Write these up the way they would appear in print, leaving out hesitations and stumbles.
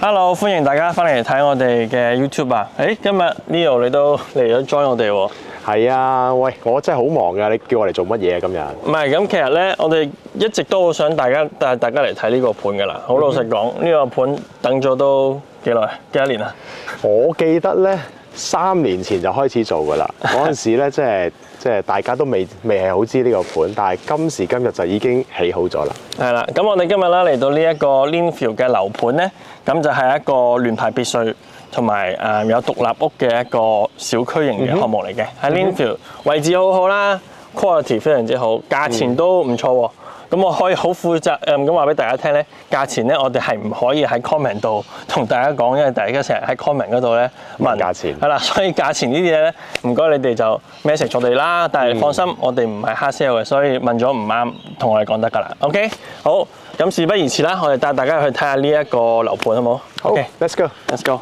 Hello， 歡迎大家翻嚟睇我哋嘅 YouTube 啊！今日 Leo 你都嚟咗 join 我哋喎。係啊，喂，我真係好忙㗎，你叫我嚟做乜嘢啊？今日唔係咁，其實咧，我哋一直都好想帶大家嚟睇呢個盤㗎啦。好老實講，呢個盤等咗都幾耐？幾多年啊？我記得咧，3年前就開始做㗎啦。嗰陣時咧，即係大家都未係好知呢個盤，但係今時今日就已經起好咗啦。係啦，咁我哋今日咧嚟到呢一個 Lindfield 嘅樓盤咧，咁就係一個聯排別墅同埋有獨立屋嘅一個小區型嘅項目嚟嘅。喺 Lindfield 位置好好啦 ，quality 非常之好，價錢都唔錯喎。咁我可以好負責咁話俾大家聽咧，價錢咧我哋係唔可以喺 comment 度同大家講，因為大家成日喺 comment 嗰度咧問價錢。係啦，所以價錢呢啲嘢咧，唔該你哋就 message 我哋啦。但係放心，我哋唔係 hard sell 嘅，所以問咗唔啱，同我哋講得㗎啦。OK， 好，咁事不宜遲啦，我哋帶大家去睇下呢一個樓盤好冇？好 ，OK， let's go。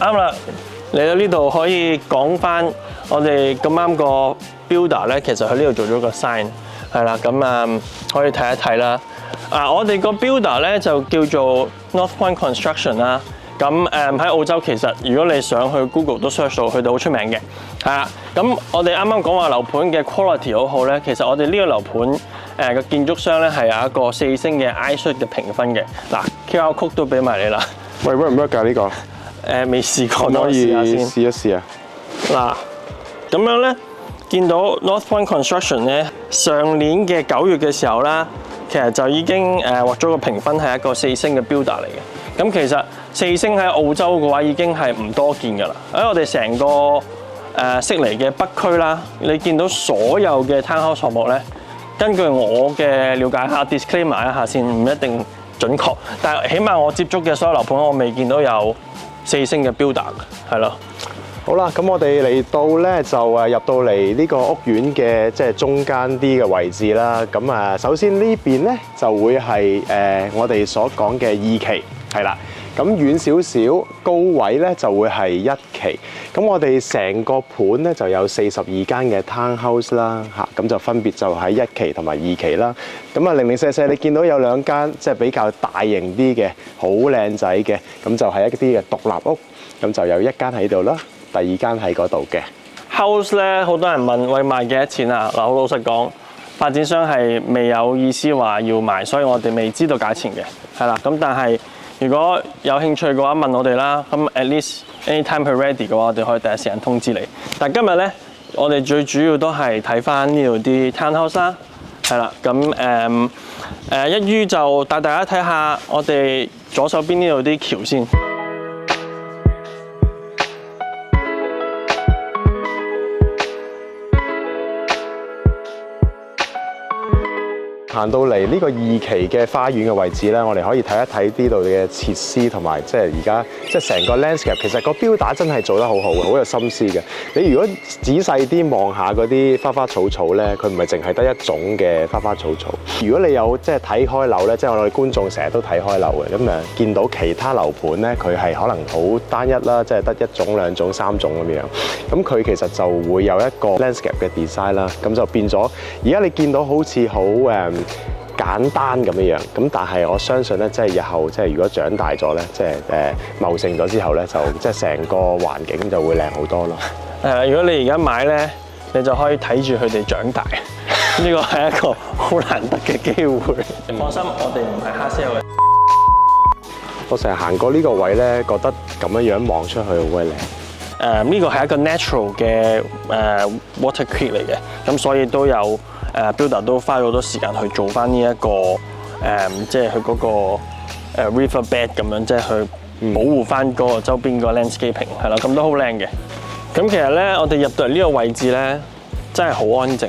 啱啦，嚟到呢度可以講翻我哋咁啱個 builder 咧，其實佢呢度做咗個 sign 係啦，咁可以睇一睇啦。我哋個 builder 咧就叫做 North Point Construction 啦。咁喺澳洲其實如果你上去 Google 都 search 到，佢哋好出名嘅係啦。咁我哋啱啱講話樓盤嘅 quality 好好咧，其實我哋呢個樓盤個建築商咧係有一個4星嘅 iShare 嘅評分嘅。嗱 QR code 都俾埋你啦。喂 ，work 唔 work 㗎呢個？未試過，可以試下先。試一試啊！嗱，咁樣咧，見到 North Point Construction 咧，上年嘅9月嘅時候啦，其實就已經獲咗個評分係一個4星嘅 builder 嚟嘅。咁其實4星喺澳洲嘅話已經係唔多見㗎啦。喺我哋成個悉尼嘅北區啦，你見到所有嘅 townhouse 項目咧，根據我嘅了解下 disclaimer 一下先，唔一定準確，但係起碼我接觸嘅所有樓盤，我未見到有4星嘅 builder 係咯。好啦，咁我哋嚟到咧就入到嚟呢個屋苑嘅即係中間啲嘅位置啦。咁首先呢邊咧就會係我哋所講嘅2期係啦。咁遠少少高位咧就會係1期。咁我哋成個盤咧就有42間嘅 townhouse 啦，咁就分別就喺1期同埋2期啦。咁零零舍舍你見到有2間即係比較大型啲嘅，好靚仔嘅，咁就係一啲嘅獨立屋。咁就有1間喺度啦，第2間喺嗰度嘅 house 咧，好多人問喂賣幾多錢啊？嗱，好老實講，發展商係未有意思話要賣，所以我哋未知道價錢嘅，係啦。咁但係如果有興趣嘅話，問我哋啦。咁 at least anytime 佢 ready 嘅話，我哋可以第一時間通知你。但係今日咧，我哋最主要都係睇翻呢度啲 townhouse 啦，係啦。咁一於就帶大家睇下我哋左手邊呢度啲橋先。行到嚟呢個2期嘅花園嘅位置咧，我哋可以睇一睇呢度嘅設施同埋即係而家即係成個 landscape。其實個標打真係做得好好嘅，好有心思嘅。你如果仔細啲望下嗰啲花花草草咧，佢唔係淨係得一種嘅花花草草。如果你有即係睇開樓咧，即係我哋觀眾成日都睇開樓嘅，咁見到其他樓盤咧，佢係可能好單一啦，即係得1種、2種、3種咁樣。咁佢其實就會有一個 landscape 嘅 design 啦，咁就變咗。而家你見到好似好簡單咁樣，咁但係我相信咧，即係日後即係如果長大咗咧，即係茂盛咗之後咧，就即係成個環境就會靚好多咯。如果你而家買咧，你就可以睇住佢哋長大，呢個係一個好難得嘅機會。放心，我哋唔係 hard sell 嘅。我成日行過呢個位咧，覺得咁樣望出去好鬼靚。呢個係一個 natural 嘅water creek 嚟嘅，咁所以都有。builder 都花咗好多時間去做翻呢一個即係佢嗰個river bed 咁樣，即係去保護翻嗰個周邊個 landscaping 係啦，咁都好靚嘅。咁其實咧，我哋入到嚟呢個位置咧，真係好安靜，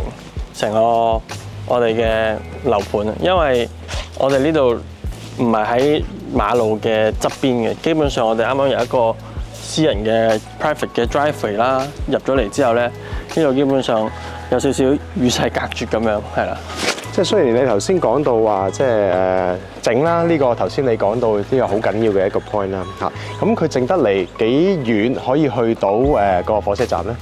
成個我哋嘅樓盤，因為我哋呢度唔係喺馬路嘅側邊嘅，基本上我哋啱啱有一個私人嘅 private 嘅 driveway 啦，入咗嚟之後咧，呢度基本上有少少與世隔絕咁樣，係啦。即係雖然你頭先講到話，即係整啦，呢個頭先你講到呢個好緊要嘅一個 point 啦嚇。咁佢整得嚟幾遠可以去到個火車站咧？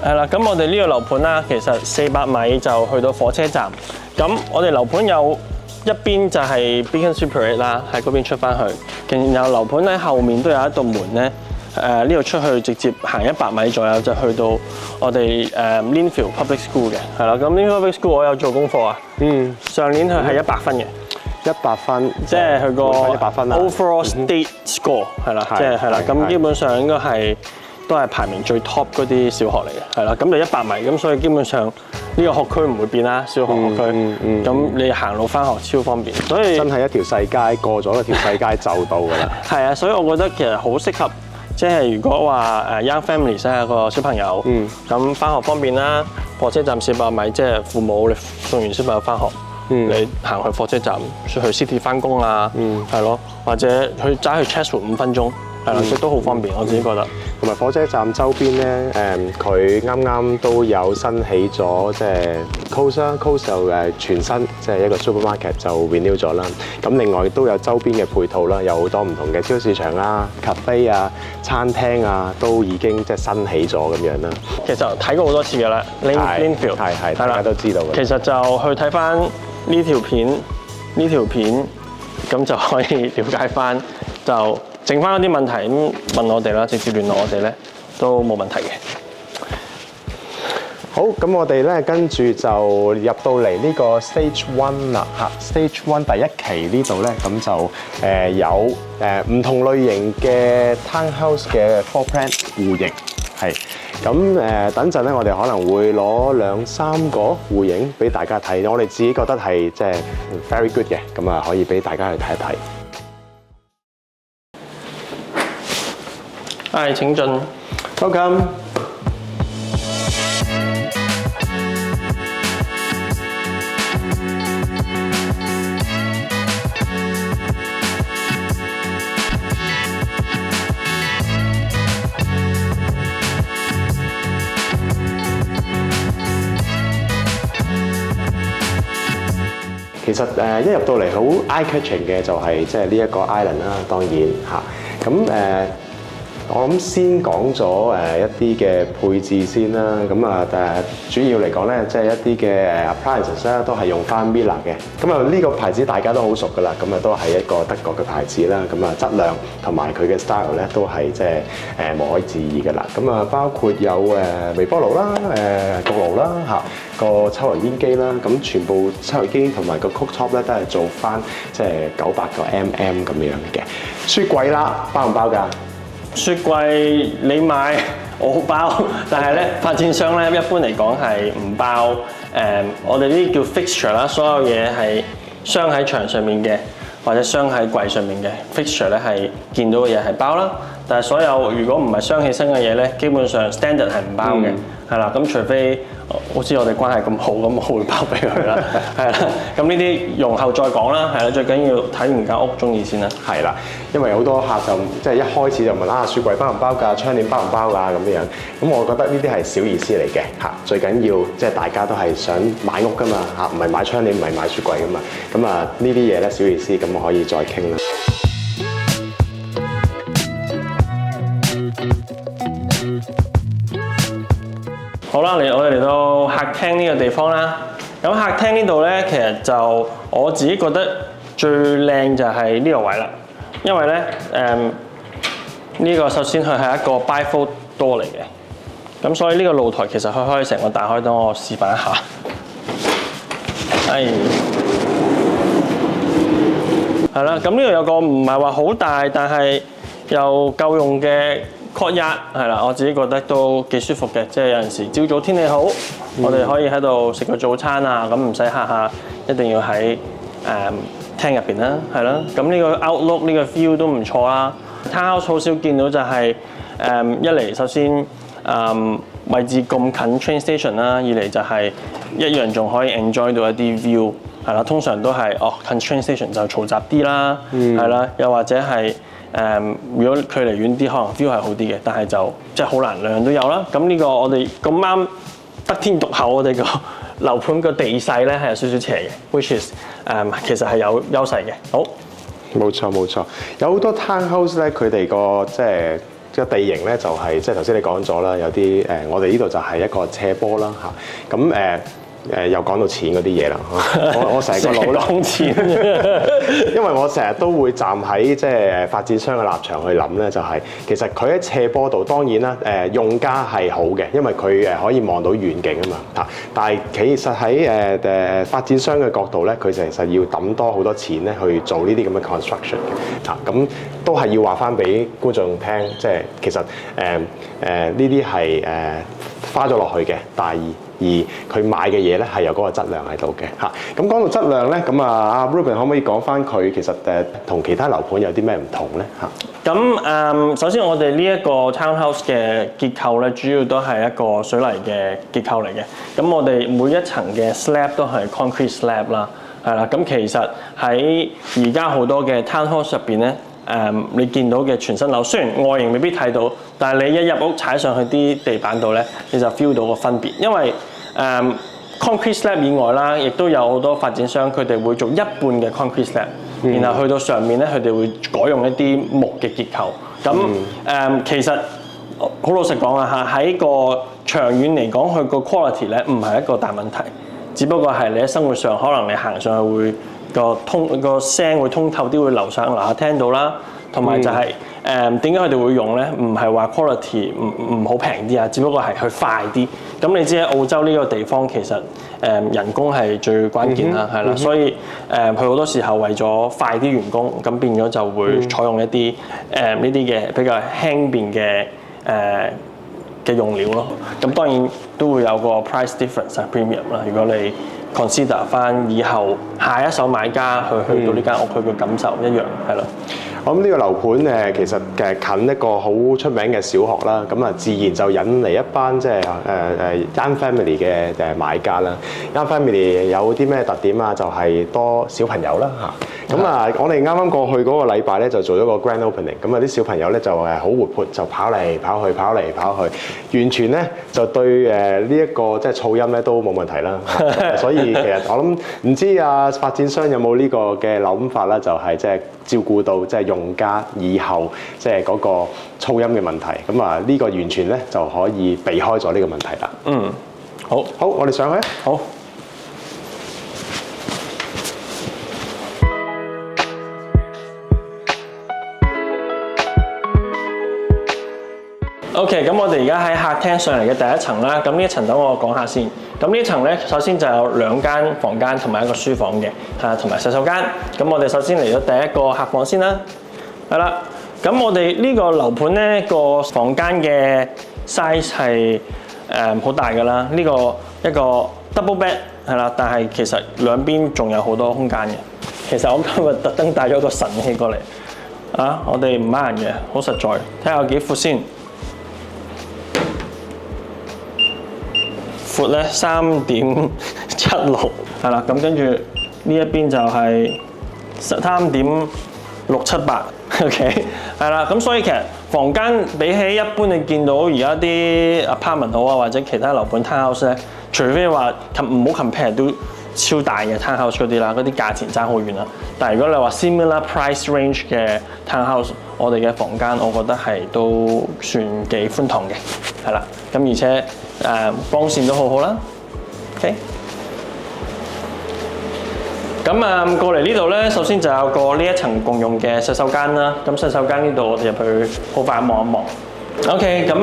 係啦，咁我哋呢個樓盤啦，其實400米就去到火車站。咁我哋樓盤有一邊就係 Beacon Street Parade 啦，喺嗰邊出翻去。然後樓盤喺後面都有一道門咧。呢度出去直接行100米左右就去到我哋Lindfield Public School 嘅，係啦。咁 Lindfield Public School 我有做功課啊。上年佢係100分嘅，100分，即係佢個100分啦。Overall State Score 係啦，即係係啦。咁基本上應該係都係排名最 top 嗰啲小學嚟嘅，係啦。咁就100米，咁所以基本上呢個學區唔會變啦，小學學區。咁你行路翻學超方便，所以真係一條細街，過咗一條細街就到㗎啦。係啊，所以我覺得其實好適合。即係如果話young families 係個小朋友，咁翻學方便啦。火車站400米，即係父母你送完小朋友翻學，你行去火車站去 City 翻工啊，係咯，或者去揸去 Chatswood 5分鐘，係啦，即都好方便，我自己覺得。同埋火車站周邊咧，佢啱啱都有新起咗，即係 Coles 啦 ，Coles 就全新，即係一個 supermarket 就 renew 咗啦。咁另外都有周邊嘅配套啦，有好多唔同嘅超市場啦、cafe 啊、餐廳啊，都已經即係新起咗咁樣啦。其實睇過好多次㗎啦 ，Lindfield 係大家都知道嘅。其實就去睇翻呢條片，咁就可以了解翻就。剩翻嗰啲問題咁問我哋啦，直接聯絡我哋咧都冇問題嘅。好，咁我哋咧跟住就入到嚟呢個 Stage One 啦嚇。Stage One 第一期呢度咧，咁就有唔同類型嘅 townhouse 嘅 floor plan 戶型係。咁等陣咧，我哋可能會攞2-3個戶型俾大家睇。我哋自己覺得係即係 very good 嘅，咁啊可以俾大家去睇一睇。係，請進。Welcome。其實一入到嚟好 eye-catching 嘅就係即係呢一個 island 啦，當然嚇。咁我諗先講咗一啲嘅配置先啦，咁啊主要嚟講咧，即係一啲嘅appliances 咧都係用翻 Miele 嘅，咁啊呢個牌子大家都好熟噶啦，咁啊都係一個德國嘅牌子啦，咁啊質量同埋佢嘅 style 咧都係即係無可置疑噶啦，咁啊包括有微波爐啦、焗爐啦嚇，個抽油煙機啦，咁全部抽油煙機同埋個 cooktop 咧都係做翻即係900個 mm 咁樣嘅，雪櫃啦包唔包㗎？雪櫃你買我包，但係咧發展商咧一般嚟講係唔包。我哋呢啲叫 fixture 啦，所有嘢係鑲喺牆上面嘅，或者鑲喺櫃上面嘅 fixture 咧係見到嘅嘢係包啦。但係所有如果唔係鑲起身嘅嘢咧，基本上 standard 係唔包嘅，係啦。咁除非好似我哋關係咁好，咁我會包俾佢啦，係啦。咁呢啲容後再講啦，係啦。最緊要睇完間屋中意先啦。係啦，因為好多客就即係一開始就問啊，雪櫃包唔包㗎？窗簾包唔包㗎？咁樣。咁我覺得呢啲係小意思嚟嘅嚇。最緊要即係大家都係想買屋㗎嘛嚇，唔係買窗簾，唔係買雪櫃㗎嘛。咁啊呢啲嘢咧小意思，咁我可以再傾啦。好啦，我哋嚟到客廳呢個地方啦。咁客廳呢度咧，其實就我自己覺得最靚就係呢個位啦。因為咧，呢個首先佢係一個 bifold door 嚟嘅。咁所以呢個露台其實佢可以成個打開，等我示範一下。係啦，咁呢度有個唔係話好大，但係又夠用嘅courtyard係啦，我自己覺得都幾舒服嘅，即係有陣時朝早天氣好，我哋可以喺度食個早餐啊，咁唔使下下一定要喺廳入邊啦，係啦。咁呢個 outlook 呢個 view 都唔錯啦。Townhouse 好少見到就係一嚟首先位置咁近 train station 啦，二嚟就係一樣仲可以 enjoy 到一啲 view 係啦。通常都係近 train station 就嘈雜啲啦，係啦，又或者係。如果距離遠啲，可能 view 係好啲嘅，但係就即係好難兩樣都有啦。咁呢個我哋咁啱得天獨厚，我哋個樓盤個地勢咧係有少少斜嘅，which is 其實係有優勢嘅。好，冇錯冇錯，有好多 townhouse 咧，佢哋個即係個地形咧就係即係頭先你講咗啦，有啲我哋呢度就係一個斜坡啦嚇，咁又講到錢嗰啲嘢啦，我成個腦講錢，因為我成日都會站喺即係發展商嘅立場去諗咧，就係其實佢喺斜坡度，當然啦用家係好嘅，因為佢可以望到遠景啊嘛嚇。但係其實喺發展商嘅角度咧，佢其實要抌多好多錢咧去做呢啲咁嘅 construction 嘅嚇，咁都係要話翻俾觀眾聽，即係其實呢啲係花咗落去嘅大意。而佢買嘅嘢咧係有嗰個質量喺度嘅嚇。咁講到質量咧，咁阿 Ruben 可唔可以講翻佢其實同其他樓盤有啲咩唔同咧嚇？咁首先我哋呢一個 townhouse 嘅結構咧，主要都係一個水泥嘅結構嚟嘅。咁我哋每一層嘅 slab 都係 concrete slab 啦，係啦。咁其實喺而家好多嘅 townhouse 入邊咧，你見到嘅全新樓，雖然外形未必睇到，但係你一入屋踩上去啲地板度咧，你就 feel 到個分別。因為concrete slab 以外啦，亦都有好多發展商佢哋會做一半嘅 concrete slab，然後去到上面咧，佢哋會改用一啲木嘅結構。咁其實好老實講啊嚇，喺個長遠嚟講，佢個 quality 咧唔係一個大問題，只不過係你喺生活上可能你行上去會個聲會通透啲，會樓上樓下聽到啦。同埋就係點解佢哋會用咧？唔係話 quality 唔好平啲啊，只不過係佢快啲。咁你知喺澳洲呢個地方其實人工係最關鍵啦，係啦，所以佢好多時候為咗快啲員工，咁變咗就會採用一啲呢啲嘅比較輕便嘅用料咯。咁當然都會有個 price difference 啊 premium 啦。如果你 consider 翻以後下一手買家去到呢間屋，佢嘅感受一樣係咯。我諗呢個樓盤其實近一個好出名嘅小學啦，咁啊自然就引嚟一班即係Young Family 嘅買家啦。Young Family 有啲咩特點啊？就係多小朋友啦嚇。咁啊，我哋啱啱過去嗰個禮拜咧就做咗個 Grand Opening，咁啊啲小朋友咧就好活潑，就跑嚟跑去，跑嚟跑去，完全咧就對呢一個即係噪音咧都冇問題啦。所以其實我諗唔知發展商有冇呢個嘅諗法啦，就係即係照顧到即係用家以後即係嗰個噪音嘅問題，咁啊呢個完全咧就可以避開咗呢個問題啦。好，我哋上去。好。OK， 咁我哋而家喺客廳上嚟嘅第一層啦，咁呢一層等我講下先。咁呢一層咧，首先就有2間房間同埋一個書房嘅，同埋洗手間。咁我哋首先嚟到第一個客房先啦，係啦。咁我哋呢個樓盤咧個房間嘅 size 係好大㗎啦。呢個一個 double bed 係啦，但係其實兩邊仲有好多空間嘅。其實我今日特登帶咗個神器過嚟，我哋唔呃人嘅，好實在。睇下有幾闊先。闊咧3.76係啦，咁跟住呢一邊就係3.678 ，OK 係啦，咁所以其實房間比起一般你見到而家啲 apartment 好啊，或者其他樓盤 townhouse 咧，除非話唔好 compare 都超大嘅 townhouse 嗰啲啦，嗰啲價錢爭好遠啦。但係如果你話 similar price range 嘅 townhouse， 我哋嘅房間我覺得係都算幾寬敞嘅，係啦，咁而且光線都好好啦 ，OK。咁過嚟呢度咧，首先就有個呢一層共用嘅洗手間啦。咁洗手間呢度我哋入去好快望一望。OK， 咁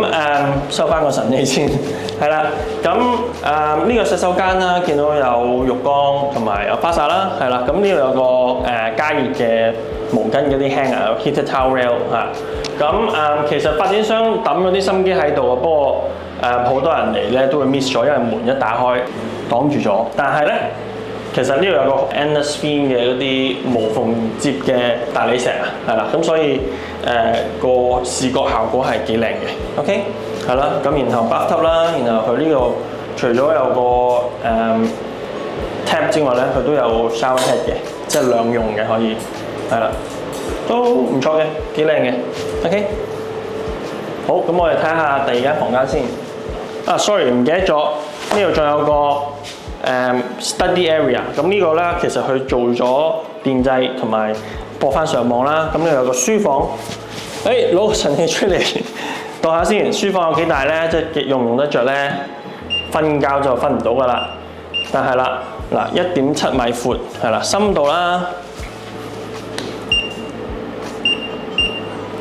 收翻個神器先，係啦。咁呢個洗手間啦，見到有浴缸同埋有花灑啦，係啦。咁呢度有個加熱嘅毛巾嗰啲 hanger， 有 heated towel rail 嚇。咁其實發展商抌咗啲心機喺度啊，不過好多人嚟咧都會 miss 咗，因為門一打開擋住咗。但係咧，其實呢度有個 endless theme 嘅嗰啲無縫接嘅大理石啊，係啦，咁所以個視覺效果係幾靚嘅 ，OK， 係啦，咁然後 bathtub 啦，然後佢呢度除咗有個tap 之外咧，佢都有 shower head 嘅，即係兩用嘅可以，係啦，都唔錯嘅，幾靚嘅 ，OK， 好，咁我哋睇下第二間房間先。sorry 唔記得咗，呢度仲有個 study area。咁呢個咧其實佢做咗電掣同埋播翻上網啦。咁呢度有個書房，攞個神器出嚟度下先。書房有幾大咧？即係用唔用得着咧？瞓覺就瞓唔到噶啦。但係啦，嗱1.7米闊係啦，深度啦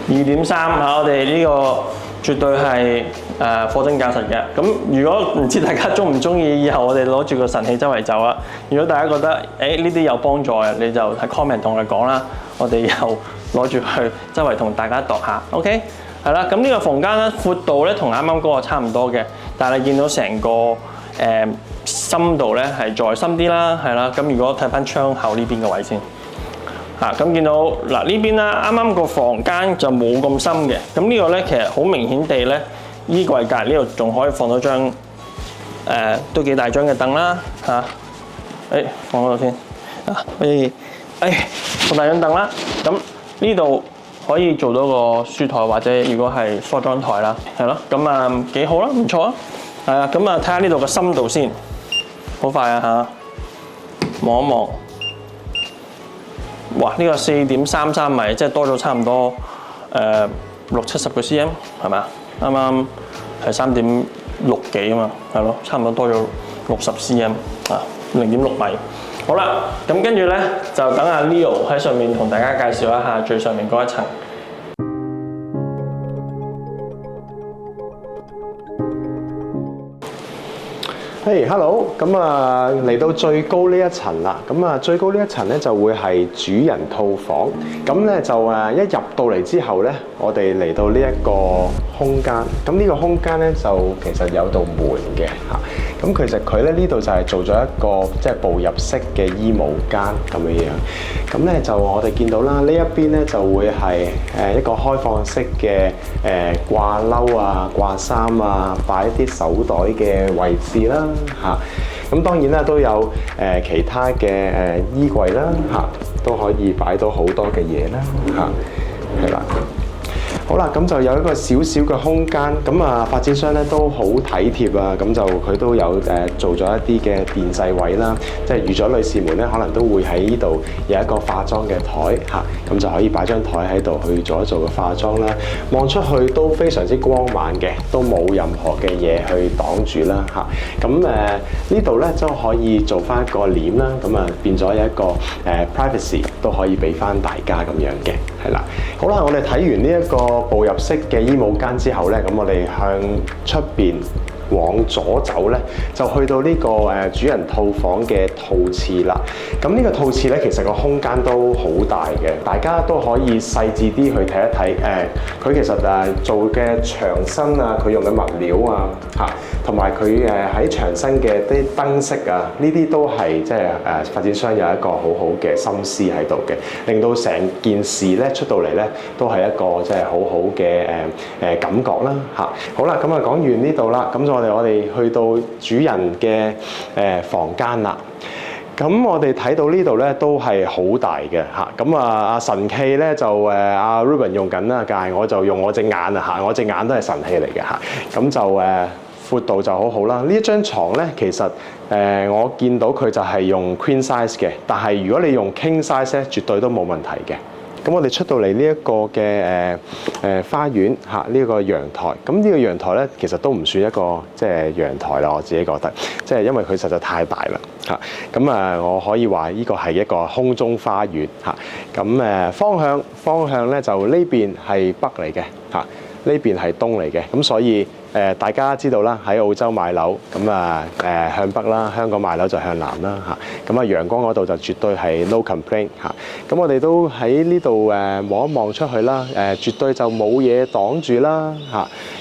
2.3嚇，我哋呢個絕對係貨真價實嘅。咁如果唔知大家中唔中意，以後我哋攞住個神器周圍走啊！如果大家覺得呢啲有幫助嘅，你就喺 comment 同我哋講啦，我哋又攞住去周圍同大家度下。OK， 係啦。咁呢個房間咧闊度咧同啱啱嗰個差唔多嘅，但係你見到成個深度咧係再深啲啦，係啦。咁如果睇翻窗口呢邊嘅位先，咁見到嗱呢邊啦，啱啱個房間就冇咁深嘅。咁呢個咧其實好明顯地咧，衣櫃隔呢度仲可以放到張都幾大張嘅凳啦，放嗰度先，放大張凳啦。咁呢度可以做到個書台或者如果係梳妝台啦，係咯。咁幾好啦，唔錯啊。係啊，咁睇下呢度嘅深度先，好快啊望一望，哇！呢個4.33米，即係多咗差唔多60-70個 cm 係咪啊？啱啱係3.6幾啊嘛，係咯，差唔多多咗60 cm 0.6米。好啦，咁跟住咧就等阿 Leo 喺上面同大家介紹一下最上面嗰一層。Hello， 咁嚟到最高呢一層啦，咁最高呢一層咧就會係主人套房，咁咧就一入到嚟之後咧，我哋嚟到呢一個空間，咁呢個空間咧就其實有道門嘅嚇，咁其實佢咧呢度就係做咗一個即係步入式嘅衣帽間咁樣樣，咁咧就我哋見到啦，呢一邊咧就會係一個開放式嘅掛褸啊、掛衫啊、擺一啲手袋嘅位置啦。咁當然啦，都有其他嘅衣櫃啦，都可以擺到好多嘅嘢啦，係啦。好啦，咁就有一個小小嘅空間，咁發展商咧都好體貼啊，咁就佢都有做咗一啲嘅電掣位啦，即係預咗女士們咧可能都會喺呢度有一個化妝嘅台咁就可以擺張台喺度去做一做個化妝啦。望出去都非常之光猛嘅，都冇任何嘅嘢去擋住啦咁呢度咧都可以做翻一個簾啦，咁變咗有一個privacy 都可以俾翻大家咁樣嘅，係啦。好啦，我哋睇完呢一個步入式嘅衣帽間之後咧，咁我哋向出邊往左走咧，就去到呢個主人套房嘅套廁啦。咁呢個套廁咧，其實個空間都好大嘅，大家都可以細緻啲去睇一睇。佢其實做嘅牆身啊，佢用嘅物料啊，同埋佢喺牆身嘅啲燈飾啊，呢啲都係即係發展商有一個好好嘅心思喺度嘅，令到成件事咧出到嚟咧都係一個即係好好嘅感覺啦好啦，咁講完呢度啦，咁我哋去到主人嘅房間啦。咁我哋睇到呢度咧都係好大嘅咁阿神器咧就阿 Ruben 用緊啦，但係我就用我隻眼我隻眼都係神器嚟嘅咁就闊度就好好啦。呢一張床咧其實我見到佢就係用 Queen size 嘅，但係如果你用 King size 咧，絕對都冇問題嘅。咁我哋出到嚟呢一個嘅花園呢個陽台，咁呢個陽台咧其實都唔算一個即係陽台啦，我自己覺得，即係因為佢實在太大啦咁我可以話呢個係一個空中花園咁方向咧就呢邊係北嚟嘅呢邊係東嚟嘅，咁所以大家知道啦，喺澳洲買樓咁向北啦，香港買樓就向南啦咁陽光嗰度就絕對係 no complaint 咁我哋都喺呢度望一望出去啦，絕對就冇嘢擋住啦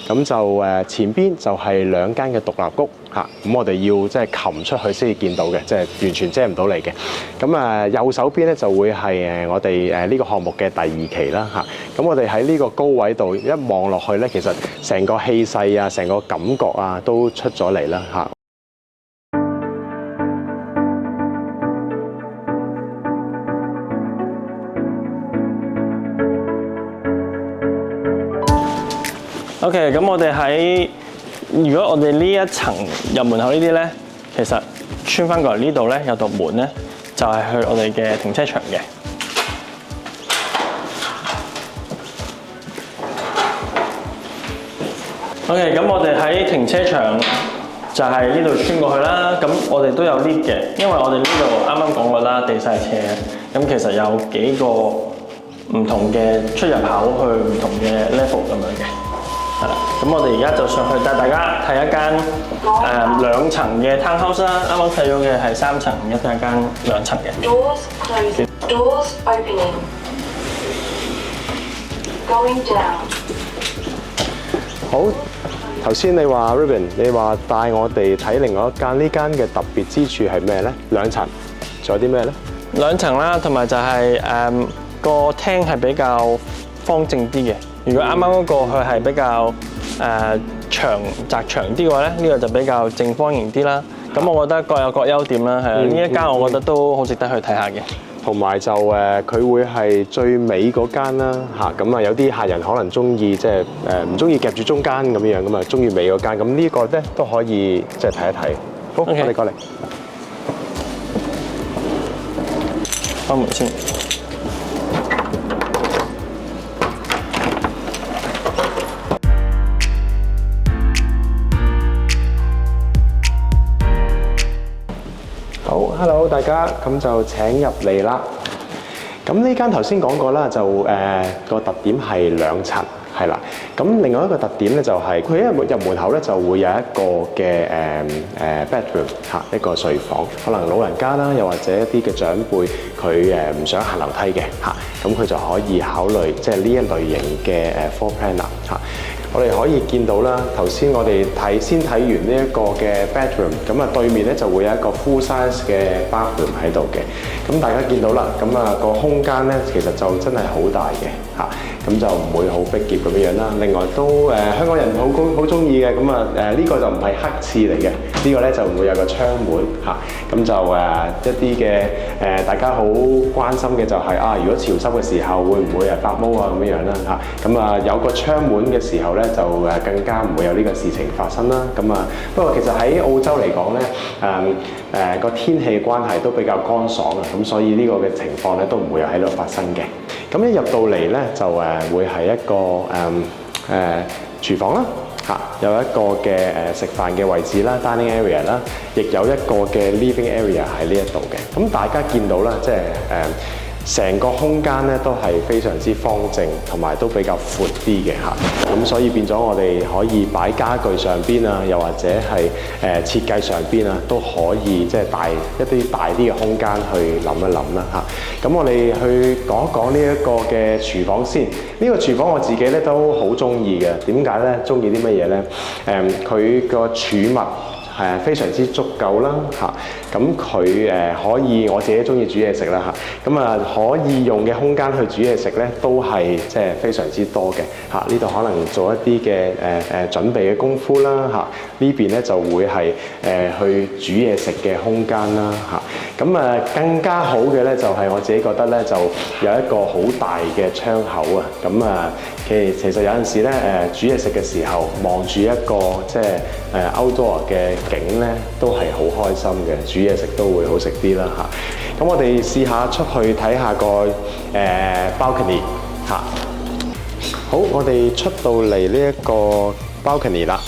咁就前邊就係兩間嘅獨立屋咁我哋要即係擒出去先至見到嘅，即係完全遮唔到你嘅。咁右手邊咧就會係我哋呢個項目嘅第二期啦咁我哋喺呢個高位度一望落去咧，其實成個氣勢啊，成個感覺啊都出咗嚟啦OK， 咁我哋如果我哋呢一層入門口呢啲咧，其實穿翻過嚟呢度咧，有道門咧，就係去我哋嘅停車場嘅。OK， 咁我哋喺停車場就係呢度穿過去啦。咁我哋都有 lift 嘅，因為我哋呢度啱啱講過啦，地勢斜，咁其實有幾個唔同嘅出入口去唔同嘅 level 咁樣嘅。係啦，咁我哋而家就上去帶大家睇一間2層嘅 townhouse 啦。啱啱睇咗嘅係3層，而家睇一間2層嘅。Doors closing. Doors opening. Going down. 好，頭先你話 Ruben， 你話帶我哋睇另外一間，呢間嘅特別之處係咩咧？2層，仲有啲咩咧？2層啦，同埋就係個廳係比較方正啲嘅。如果啱啱嗰個佢係比較窄長啲嘅話咧，呢個就比較正方形啲啦。咁我覺得各有各優點啦，係啦。呢一間我覺得都好值得去睇下嘅。同埋就佢會係最尾嗰間啦嚇，咁啊有啲客人可能中意即係唔中意夾住中間咁樣咁啊，中意尾嗰間，咁呢個咧都可以即係睇一睇。好，我哋過嚟開門先。好 ，hello 大家，咁就請入嚟啦。咁呢間頭先講過啦，就個特點係2層，係啦。咁另外一個特點咧就係佢一入門口咧就會有一個嘅bedroom 嚇，一個睡房。可能老人家啦，又或者一啲嘅長輩，佢唔想行樓梯嘅嚇，咁佢就可以考慮即係呢一類型嘅floor plan 啦嚇。我哋可以見到啦，頭先我哋先睇完呢一個嘅 bedroom， 咁啊對面咧就會有一個 full size 嘅 bathroom 喺度嘅。咁大家見到啦，咁啊個空間咧其實就真係好大嘅嚇，咁就唔會好逼仄咁樣啦。另外都香港人好中意嘅，咁啊呢個就唔係黑廁嚟嘅，呢個咧就會有個窗門嚇，咁就一啲嘅大家好關心嘅就係如果潮濕嘅時候會唔會發毛啊咁樣啦嚇，咁啊有個窗門嘅時候咧，就更加唔會有呢個事情發生啦。咁啊，不過其實喺澳洲嚟講咧，個天氣關係都比較乾爽啊，咁所以呢個嘅情況咧都唔會有喺度發生嘅。咁一入到嚟咧，就會係一個廚房啦，嚇，有一個嘅食飯嘅位置啦 ，dining area 啦，亦有一個嘅 living area 喺呢一度嘅。咁大家見到啦，即係成個空間咧都係非常之方正，同埋都比較闊啲嘅嚇，咁所以變咗我哋可以擺家具上邊啊，又或者係設計上邊啊，都可以即係一啲大啲嘅空間去諗一諗啦嚇。咁我哋去講一講呢一個嘅廚房先。呢個廚房我自己咧都好中意嘅。點解咧？中意啲乜嘢咧？佢個儲物係非常之足夠啦嚇，咁佢可以我自己中意煮嘢食啦嚇，咁啊可以用嘅空間去煮嘢食咧都係即係非常之多嘅嚇。呢度可能做一啲嘅準備嘅功夫啦嚇，呢邊咧就會係去煮嘢食嘅空間啦嚇。咁更加好嘅咧就係我自己覺得咧就有一個好大嘅窗口啊，咁啊其實有陣時咧煮嘢食嘅時候望住一個即係outdoor 嘅景咧都係好開心嘅，煮嘢食都會好食啲啦嚇。咁我哋試下出去睇下個balcony 嚇。好，我哋出到嚟呢一個 balcony 啦，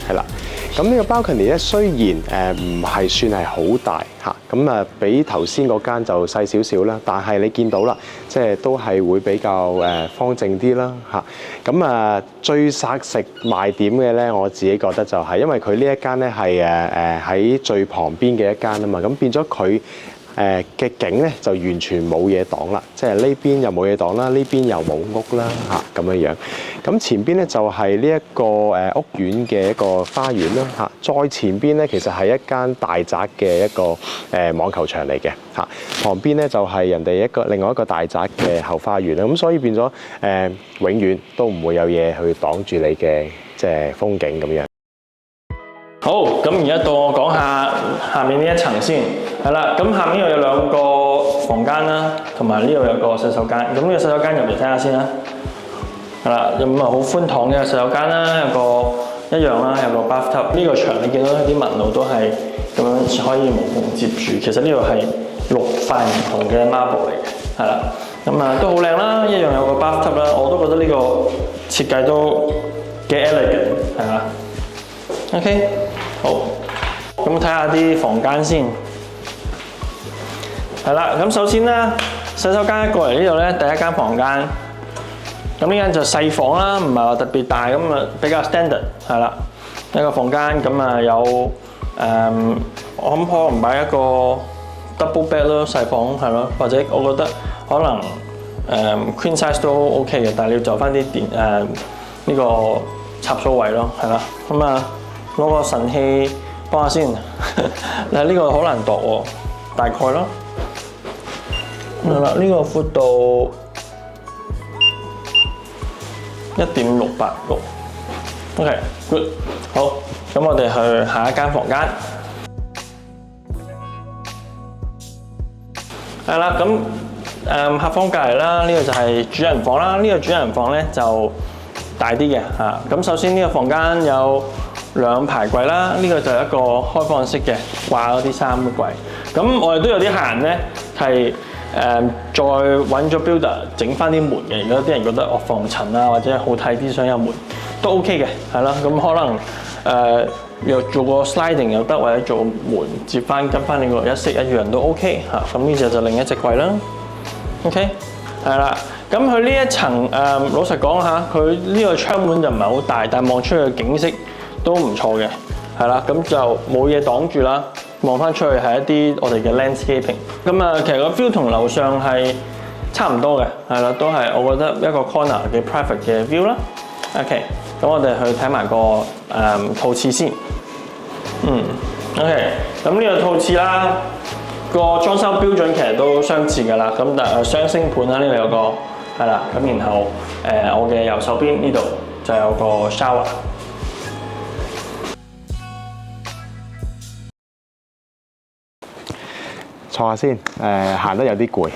係啦。咁呢個 balcony 咧雖然唔係算係好大嚇，咁比頭先嗰間就細少少啦，但係你見到啦，即係都係會比較方正啲啦嚇。咁最殺食賣點嘅咧，我自己覺得就係因為佢呢一間咧係喺最旁邊嘅一間啊嘛，咁變咗佢嘅景咧就完全冇嘢擋啦，即係呢邊又冇嘢擋啦，呢邊又冇屋啦嚇咁樣樣。咁前邊咧就係呢一個屋苑嘅一個花園啦嚇，再前邊咧其實係一間大宅嘅一個網球場嚟嘅嚇，旁邊咧就係人哋另外一個大宅嘅後花園啦，咁所以變咗永遠都唔會有嘢去擋住你嘅即係風景咁樣。好，咁而家到我講下下面呢一層先，係啦，咁下面又有2個房間啦，同埋呢度有個洗手間，咁呢個洗手間入嚟睇下先啦，係啦，咁好寬敞嘅洗手間啦，有個一樣啦，有個 bathtub， 呢個牆你見到啲紋路都係咁樣可以無縫接住。其實呢度係6塊唔同嘅 marble 嚟嘅，係啦。咁都好靚啦，一樣有個 bathtub 啦，我都覺得呢個設計都幾 elegant， 係嘛 ？OK， 好。咁睇下啲房間先。係啦，咁首先咧，洗手間過嚟呢度咧，第一間房間。咁呢間就細房啦，唔係話特別大，咁比較 standard 係啦。一個房間咁有我諗可能擺一個 double bed 咯，細房係咯，或者我覺得可能queen size 都 OK 嘅，但係你要就翻啲電呢個插蘇位咯，係啦。咁攞個神器幫下先，嗱呢個好難度喎，大概咯。係啦，呢個闊度1.686。OK，good， 好，咁我哋去下一間房間。係啦，咁客房隔離啦，呢個就係主人房啦。呢個主人房咧就大啲嘅嚇。咁首先呢個房間有2排櫃啦，呢個就係一個開放式嘅掛嗰啲衫嘅櫃。咁我哋都有啲客人咧係再揾咗 builder 整翻啲門嘅。如果啲人覺得我防塵啊或者好睇啲想有門都 OK 嘅，係啦。咁可能又做個 sliding 又得，或者做門接翻跟翻你個一式一樣都 OK 嚇。咁呢隻就另一隻櫃啦。OK， 係啦。咁佢呢一層老實講下，佢呢個窗門就唔係好大，但係望出去嘅景色都唔錯嘅，係啦。咁就冇嘢擋住啦。望翻出去係一啲我哋嘅 landscaping。咁其實個 view 同樓上係差唔多嘅，係啦，都係我覺得一個 corner 嘅 private 嘅 view 啦。OK， 咁我哋去睇埋個套廁先。OK， 咁呢個套廁啦，個裝修標準其實都相似㗎啦。咁但係雙星盤啦，呢度有個係啦。咁然後我嘅右手邊呢度就有個 shower。坐下先，行得有啲攰。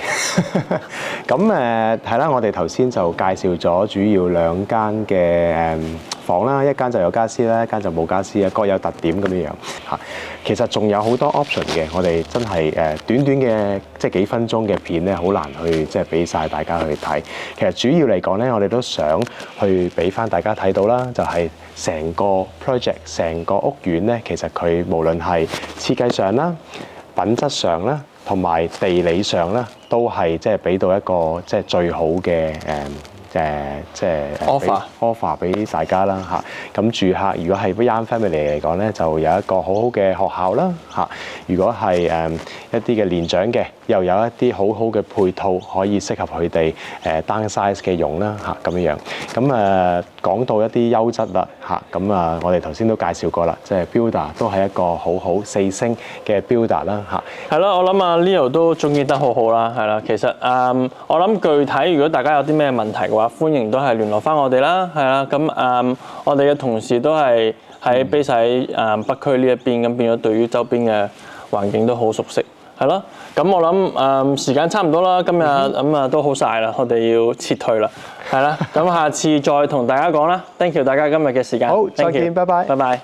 咁係啦，我哋頭先就介紹咗主要2間嘅房啦，一間就有家私啦，一間就冇家私啊，各有特點咁樣嚇。其實仲有好多 option 嘅，我哋真係短短嘅即係幾分鐘嘅片咧，好難去即係俾晒大家去睇。其實主要嚟講咧，我哋都想去俾翻大家睇到啦，就係成個 project、成個屋苑咧，其實佢無論係設計上啦、品質上啦，同埋地理上咧，都係即係俾到一個即係最好嘅即係 offer 俾大家啦嚇。咁住客如果係 young family 嚟講咧，就有一個好好嘅學校啦嚇。如果係一啲嘅年長嘅，又有一啲好好嘅配套，可以適合佢哋downsize 嘅用啦嚇咁樣。咁講到一啲優質啦嚇，咁我哋頭先都介紹過啦，即係 builder 都係一個好好4星嘅 builder 啦嚇。係咯，我諗Leo 都總結得好好啦，係啦。其實我諗具體如果大家有啲咩問題嘅話，歡迎都係聯絡翻我哋啦，係啦。咁我哋嘅同事都係喺 base 喺北區呢一邊，咁變咗對於周邊嘅環境都好熟悉，係咯。咁我諗時間差唔多啦，今日咁都好晒啦，我哋要撤退啦，係啦。咁下次再同大家講啦。Thank you 大家今日嘅時間。好，再見，拜拜。拜拜。